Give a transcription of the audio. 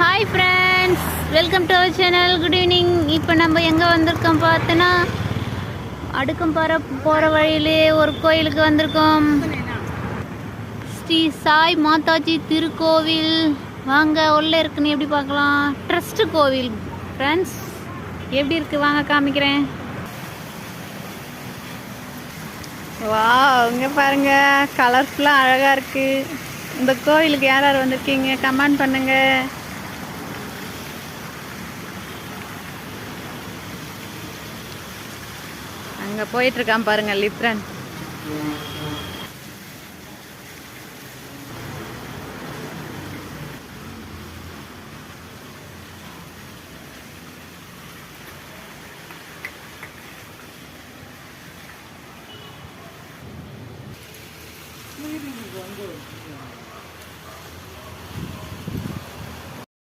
Hi friends, welcome to our channel. Good evening. இப்போ நம்ம எங்கே வந்திருக்கோம் பார்த்தோன்னா, அடுக்கும் போகிற வழியிலே ஒரு கோயிலுக்கு வந்திருக்கோம். ஸ்ரீ சாய் மாதாஜி திருக்கோவில். வாங்க உள்ளே இருக்குன்னு எப்படி பார்க்கலாம். ட்ரஸ்ட் கோவில் ஃப்ரெண்ட்ஸ். எப்படி இருக்குது வாங்க காமிக்கிறேன். வா, இங்கே பாருங்கள், கலர்ஃபுல்லாக அழகாக இருக்குது. இந்த கோவிலுக்கு யார் யார் வந்திருக்கீங்க கமெண்ட் பண்ணுங்கள். அங்கே போயிட்டுருக்கான் பாருங்கள் லிப்ரன்.